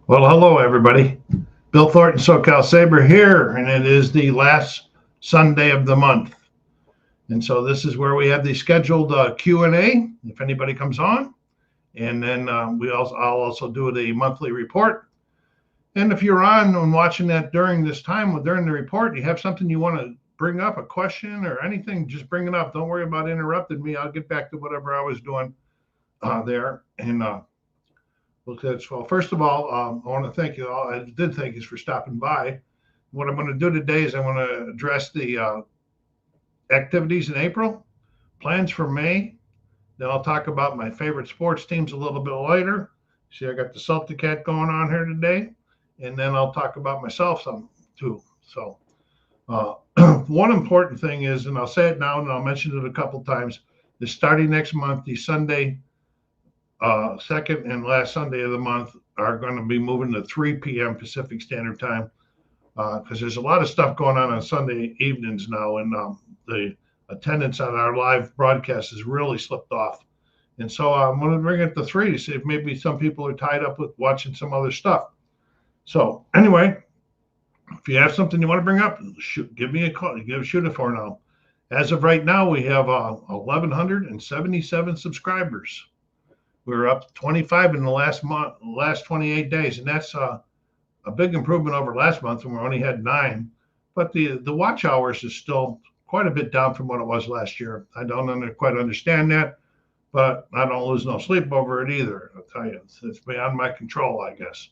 Well, hello, everybody. Bill Thornton, SoCal Saber here, and it is the last Sunday of the month. And so this is where we have the scheduled Q&A, if anybody comes on. And then I'll also do the monthly report. And if you're on and watching that during this time, during the report, you have something you want to bring up, a question or anything, just bring it up. Don't worry about interrupting me. I'll get back to whatever I was doing there. And well, first of all, I want to thank you all. I did thank you for stopping by. What I'm going to do today is I want to address the activities in April, plans for May. Then I'll talk about my favorite sports teams a little bit later. See, I got the Celtic Cat going on here today. And then I'll talk about myself some too. So one important thing is, and I'll say it now and I'll mention it a couple times, is starting next month, the Sunday second and last Sunday of the month are going to be moving to 3 p.m. Pacific Standard Time because there's a lot of stuff going on Sunday evenings now, and the attendance on our live broadcast has really slipped off. And so I'm going to bring it to 3 to see if maybe some people are tied up with watching some other stuff. So anyway, if you have something you want to bring up, give me a call. Shoot it for now. As of right now, we have 1,177 subscribers. We're up 25 in the last 28 days, and that's a big improvement over last month when we only had 9. But the watch hours is still quite a bit down from what it was last year. I don't quite understand that, but I don't lose no sleep over it either. I'll tell you, it's beyond my control, I guess.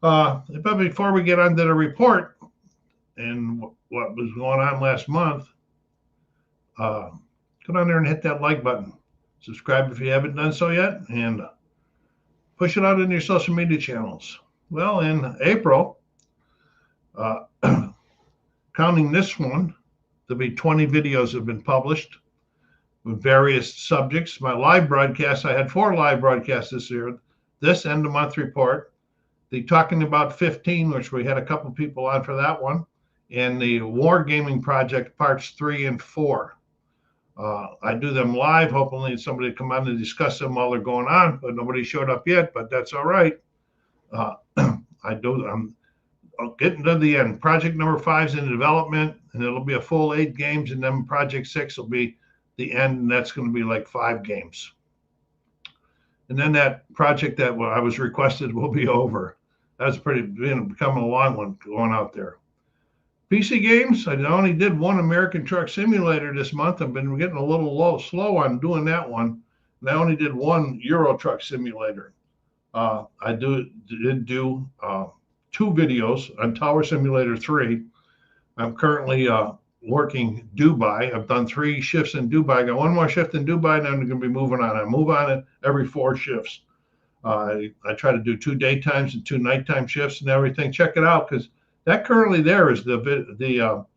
But before we get on to the report and what was going on last month, go down there and hit that like button. Subscribe if you haven't done so yet, and push it out in your social media channels. Well, in April, counting this one, there'll be 20 videos have been published with various subjects. My live broadcasts, I had 4 live broadcasts this year. This end of month report, the Talking About 15, which we had a couple people on for that one, and the Wargaming Project parts 3 and 4. I do them live, hopefully somebody will come on to discuss them while they're going on, but nobody showed up yet, but that's all right. I'm getting to the end. Project number 5 is in development, and it'll be a full 8 games, and then project 6 will be the end, and that's going to be like 5 games. And then that project that I was requested will be over. That's becoming a long one going out there. PC games, I only did 1 American Truck Simulator this month. I've been getting a little slow on doing that one. And I only did 1 Euro Truck Simulator. I did do 2 videos on Tower Simulator 3. I'm currently working Dubai. I've done 3 shifts in Dubai. I got 1 more shift in Dubai, and I'm going to be moving on. I move on it every 4 shifts. I try to do 2 daytimes and 2 nighttime shifts and everything. Check it out, because that currently there is the video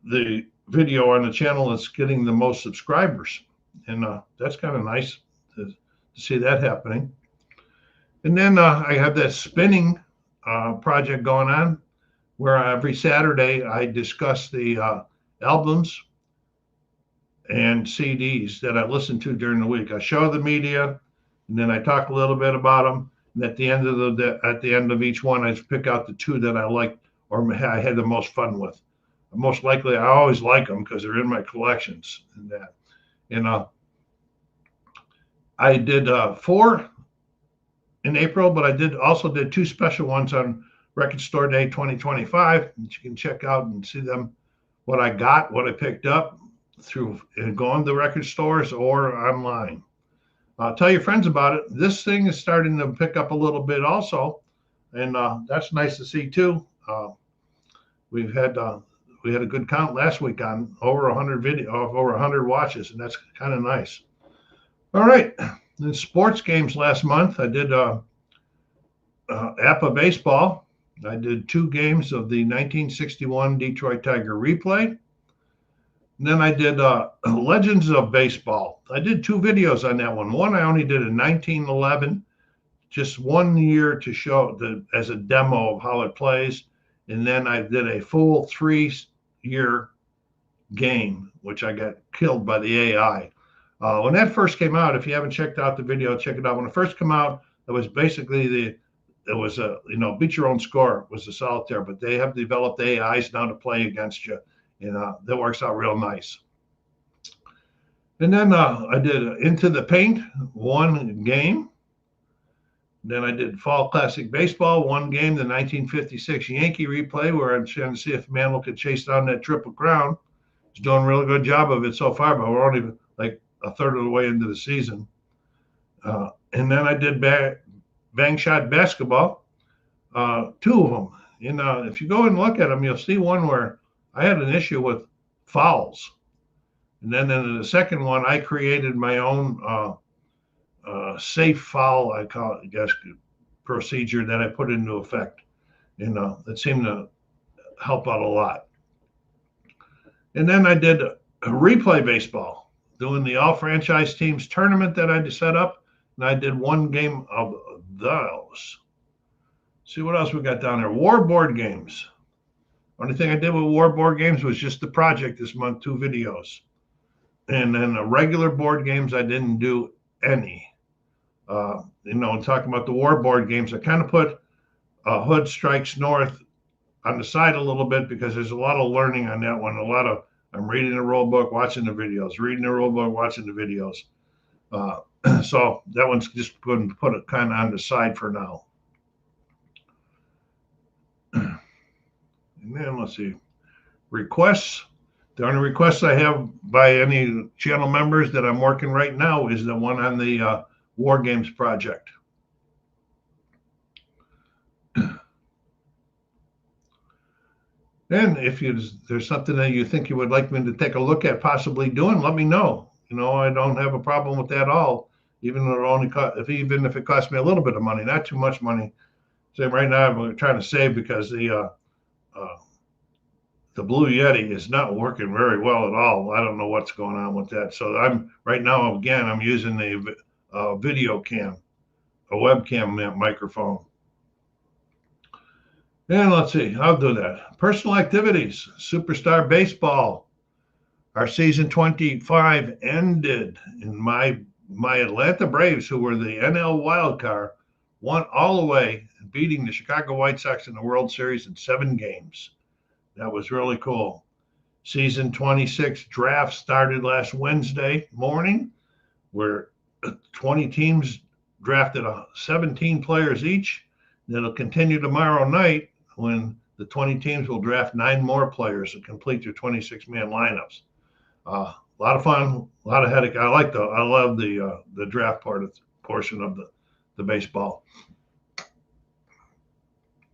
on the channel that's getting the most subscribers, and that's kind of nice to see that happening. And then I have that spinning project going on, where every Saturday I discuss the albums and CDs that I listen to during the week. I show the media, and then I talk a little bit about them. And at the end of each one, I pick out the 2 that I liked or I had the most fun with. Most likely, I always like them because they're in my collections. And that, I did 4 in April, but I also did 2 special ones on Record Store Day 2025, that you can check out and see them. What I got, what I picked up through going to record stores or online. Tell your friends about it. This thing is starting to pick up a little bit also, and that's nice to see too. We had a good count last week on over 100 watches, and that's kind of nice. All right, in sports games last month, I did APA baseball. I did 2 games of the 1961 Detroit Tiger replay. And then I did Legends of Baseball. I did 2 videos on that one. One I only did in 1911, just 1 year to show as a demo of how it plays. And then I did a full 3-year game, which I got killed by the AI. When that first came out, if you haven't checked out the video, check it out. When it first came out, it was basically it was a, beat your own score was the solitaire, but they have developed AIs now to play against you, and that works out real nice. And then I did Into the Paint, one game. Then I did Fall Classic Baseball, one game, the 1956 Yankee replay, where I'm trying to see if Mantle could chase down that Triple Crown. He's doing a really good job of it so far, but we're only like a third of the way into the season. And then I did Bang Shot Basketball, two of them. If you go and look at them, you'll see one where I had an issue with fouls. And then in the second one, I created my own safe foul, I call it, I guess, procedure that I put into effect. That seemed to help out a lot. And then I did a replay baseball, doing the all franchise teams tournament that I set up. And I did one game of those. See what else we got down there. War board games. Only thing I did with war board games was just the project this month, 2 videos. And then the regular board games, I didn't do any. Talking about the war board games, I kind of put Hood Strikes North on the side a little bit because there's a lot of learning on that one. I'm reading the rule book, watching the videos, reading the rule book, watching the videos. So that one's just going to put it kind of on the side for now. And then let's see, requests. The only requests I have by any channel members that I'm working right now is the one on the War Games project. And if there's something that you think you would like me to take a look at possibly doing, let me know. I don't have a problem with that at all, even if it costs me a little bit of money, not too much money. So right now I'm trying to save because the Blue Yeti is not working very well at all. I don't know what's going on with that. So I'm using the video cam, a webcam microphone. And let's see, I'll do that. Personal activities, Superstar Baseball. Our season 25 ended, and my Atlanta Braves, who were the NL wild card, won all the way, beating the Chicago White Sox in the World Series in 7 games. That was really cool. Season 26 draft started last Wednesday morning, where 20 teams drafted 17 players each. And it'll continue tomorrow night when the 20 teams will draft 9 more players to complete their 26-man lineups. A lot of fun, a lot of headache. I love the draft portion of the baseball.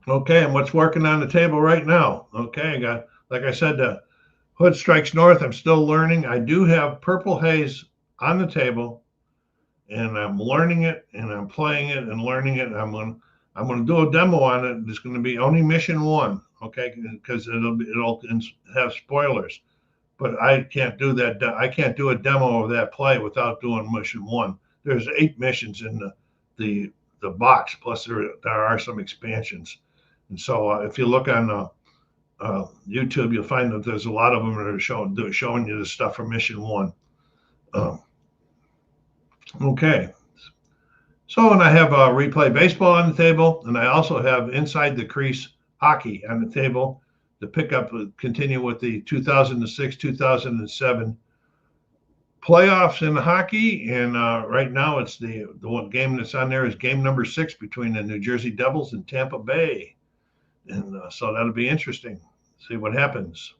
Okay, and what's working on the table right now? Okay, I got, like I said, the Hood Strikes North. I'm still learning. I do have Purple Haze on the table, and I'm learning it, and I'm playing it and learning it. I'm going to do a demo on it. It's going to be only mission 1, okay? Because it'll have spoilers. But I can't do that. I can't do a demo of that play without doing mission 1. There's 8 missions in the box. Plus there are some expansions. And so if you look on YouTube, you'll find that there's a lot of them that are showing you the stuff from mission 1. Okay. So, and I have replay baseball on the table, and I also have inside the crease hockey on the table to continue with the 2006, 2007 playoffs in hockey. And right now it's the one game that's on there is game number 6 between the New Jersey Devils and Tampa Bay. And so that'll be interesting. See what happens.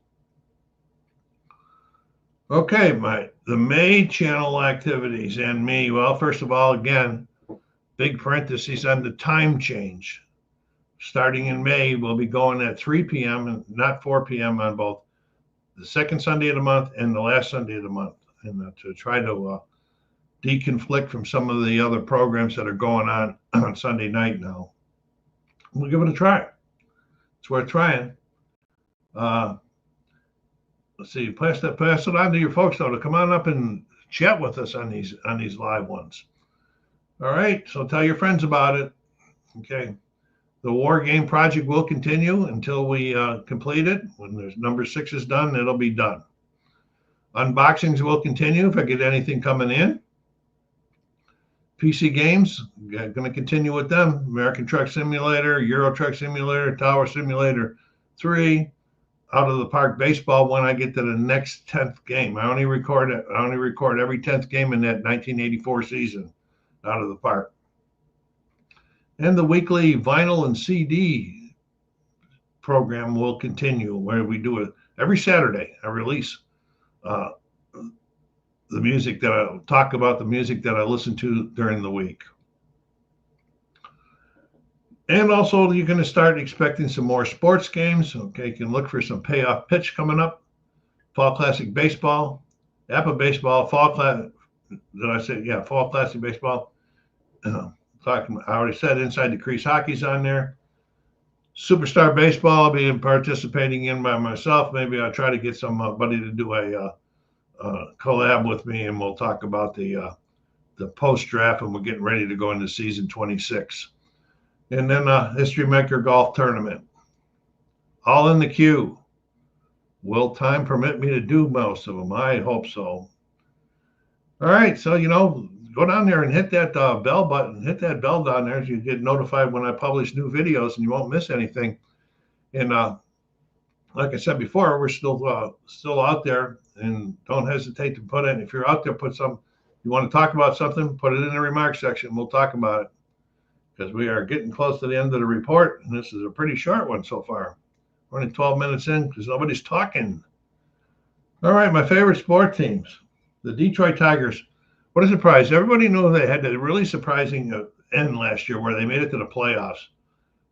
Okay, the May channel activities and me. Well, first of all, again, big parentheses on the time change. Starting in May, we'll be going at 3 p.m. and not 4 p.m. on both the second Sunday of the month and the last Sunday of the month, and to try to deconflict from some of the other programs that are going on Sunday night now. We'll give it a try. It's worth trying. Let's see, pass it on to your folks though to come on up and chat with us on these live ones. All right, so tell your friends about it. Okay, the War Game project will continue until we complete it. When there's number 6 is done, it'll be done. Unboxings will continue if I get anything coming in. PC games, going to continue with them. American Truck Simulator, Euro Truck Simulator, Tower Simulator 3, Out of the Park Baseball when I get to the next 10th game. I only record every 10th game in that 1984 season, Out of the Park. And the weekly vinyl and CD program will continue, where we do it every Saturday. I release the music that I talk about, the music that I listen to during the week. And also, you're going to start expecting some more sports games. Okay, you can look for some payoff pitch coming up. Fall Classic Baseball, APBA Baseball, Fall Classic. Did I say? Yeah, Fall Classic Baseball. I already said Inside the Crease Hockey's on there. Superstar Baseball, I'll be participating in by myself. Maybe I'll try to get somebody to do a collab with me, and we'll talk about the post draft, and we're getting ready to go into season 26. And then History Maker Golf Tournament, all in the queue. Will time permit me to do most of them? I hope so. All right, so go down there and hit that bell button, hit that bell down there, so you get notified when I publish new videos, and you won't miss anything. And like I said before, we're still out there, and don't hesitate to put in. If you're out there, you want to talk about something, put it in the remarks section. We'll talk about it, because we are getting close to the end of the report, and this is a pretty short one so far. We're only 12 minutes in because nobody's talking. All right, my favorite sport teams, the Detroit Tigers. What a surprise. Everybody knew they had a really surprising end last year where they made it to the playoffs.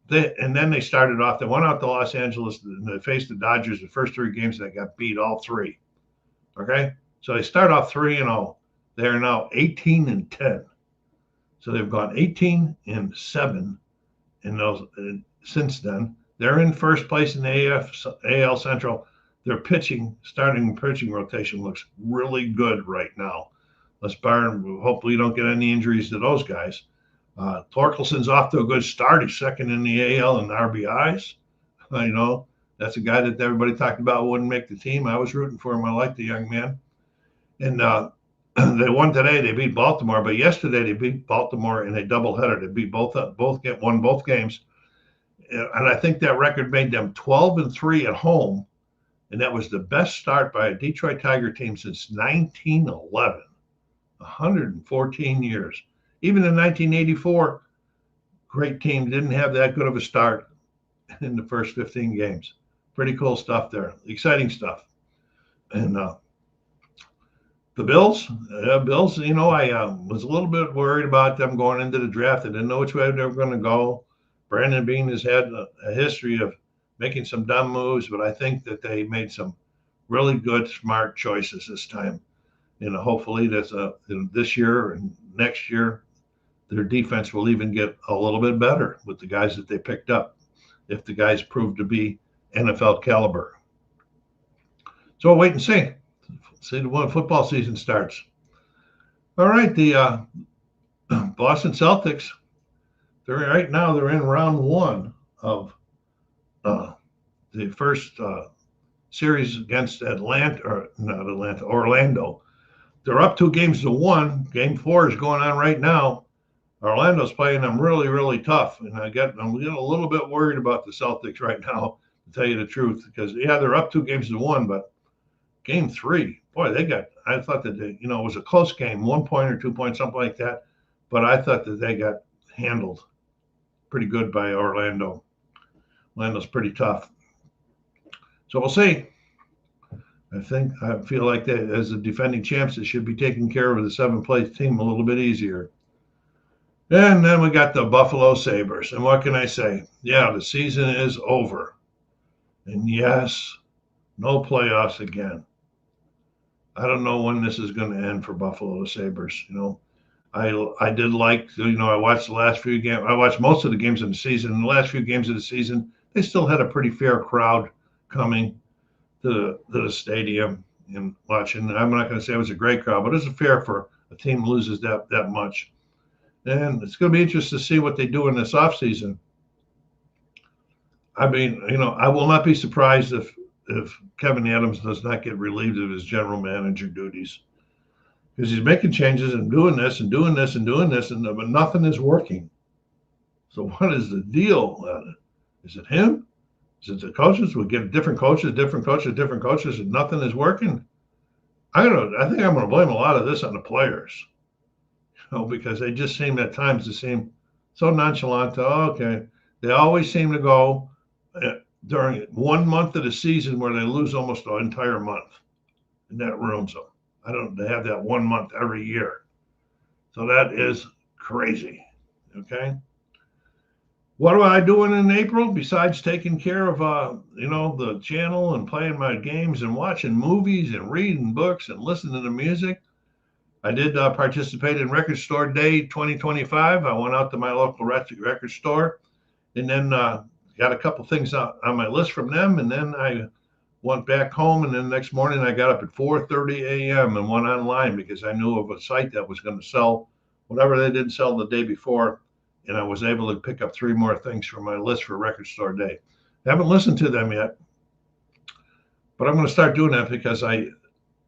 And then they started off, they went out to Los Angeles and they faced the Dodgers the first 3 games, and they got beat all 3. Okay? So they start off 3-0. They are now 18-10. So they've gone 18-7 in those since then. They're in first place in the AL Central. Their starting pitching rotation looks really good right now. Hopefully you don't get any injuries to those guys. Torkelson's off to a good start. He's second in the AL in RBIs. That's a guy that everybody talked about wouldn't make the team. I was rooting for him. I like the young man. And they won today. They beat Baltimore, but yesterday they beat Baltimore in a doubleheader. They beat won both games, and I think that record made them 12-3 at home, and that was the best start by a Detroit Tiger team since 1911, 114 years. Even in 1984, great team didn't have that good of a start in the first 15 games. Pretty cool stuff there, exciting stuff, and. The Bills, I was a little bit worried about them going into the draft. I didn't know which way they were going to go. Brandon Beane has had a history of making some dumb moves, but I think that they made some really good, smart choices this time. Hopefully this year and next year, their defense will even get a little bit better with the guys that they picked up, if the guys prove to be NFL caliber. So we'll wait and see. See when football season starts. All right, the Boston Celtics. They're in round 1 of the first series against Orlando. They're up 2-1. Game 4 is going on right now. Orlando's playing them really, really tough, and I'm getting a little bit worried about the Celtics right now, to tell you the truth, because they're up 2-1, but Game 3, boy, I thought that it was a close game, 1 point or 2 points, something like that. But I thought that they got handled pretty good by Orlando. Orlando's pretty tough. So we'll see. I feel like that as the defending champs, they should be taking care of the 7th-place team a little bit easier. And then we got the Buffalo Sabres. And what can I say? Yeah, the season is over. And yes, no playoffs again. I don't know when this is going to end for Buffalo Sabres. I did like, I watched the last few games. I watched most of the games of the season. In the last few games of the season, they still had a pretty fair crowd coming to the stadium and watching. I'm not going to say it was a great crowd, but it's fair for a team loses that much. And it's going to be interesting to see what they do in this offseason. I mean, I will not be surprised if Kevin Adams does not get relieved of his general manager duties, because he's making changes and doing this and doing this and doing this, but nothing is working. So what is the deal? Is it him? Is it the coaches? We get different coaches, and nothing is working. I think I'm going to blame a lot of this on the players, because they just seem at times to seem so nonchalant. Oh, okay, they always seem to go during 1 month of the season where they lose almost the entire month, and that ruins them. They have that 1 month every year, so that is crazy. Okay. What am I doing in April besides taking care of, the channel and playing my games and watching movies and reading books and listening to music? I did participate in Record Store Day 2025. I went out to my local record store and then got a couple things on my list from them. And then I went back home. And then the next morning I got up at 4:30 a.m. and went online because I knew of a site that was going to sell whatever they didn't sell the day before. And I was able to pick up 3 more things from my list for Record Store Day. I haven't listened to them yet, but I'm going to start doing that because I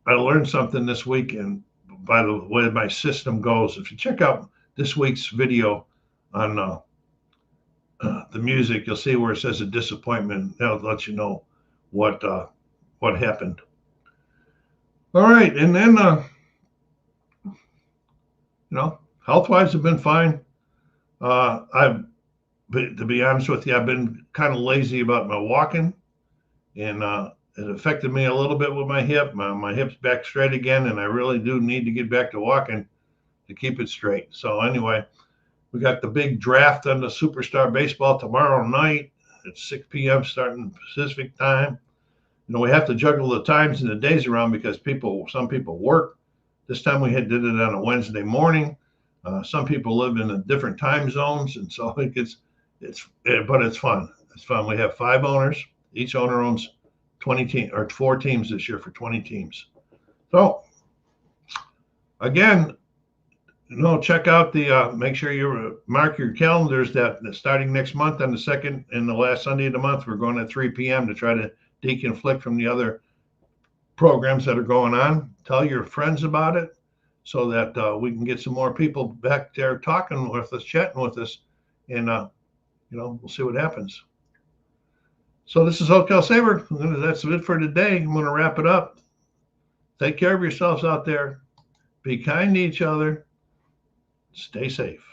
learned something this week. And by the way my system goes, if you check out this week's video on the music, you'll see where it says a disappointment. That'll let you know what happened. All right, and then health-wise, I've been fine. To be honest with you, I've been kind of lazy about my walking, and it affected me a little bit with my hip. My hip's back straight again, and I really do need to get back to walking to keep it straight. So anyway, we got the big draft on the Superstar Baseball tomorrow night at 6 p.m. starting Pacific time. We have to juggle the times and the days around because some people work. This time we did it on a Wednesday morning. Some people live in different time zones, and so but it's fun. It's fun. We have 5 owners. Each owner owns 20 teams or 4 teams this year for 20 teams. So again, check out make sure you mark your calendars that starting next month on the 2nd and the last Sunday of the month, we're going at 3 p.m. to try to deconflict from the other programs that are going on. Tell your friends about it so that we can get some more people back there talking with us, chatting with us, and we'll see what happens. So this is Hotel Saber. That's it for today. I'm going to wrap it up. Take care of yourselves out there. Be kind to each other. Stay safe.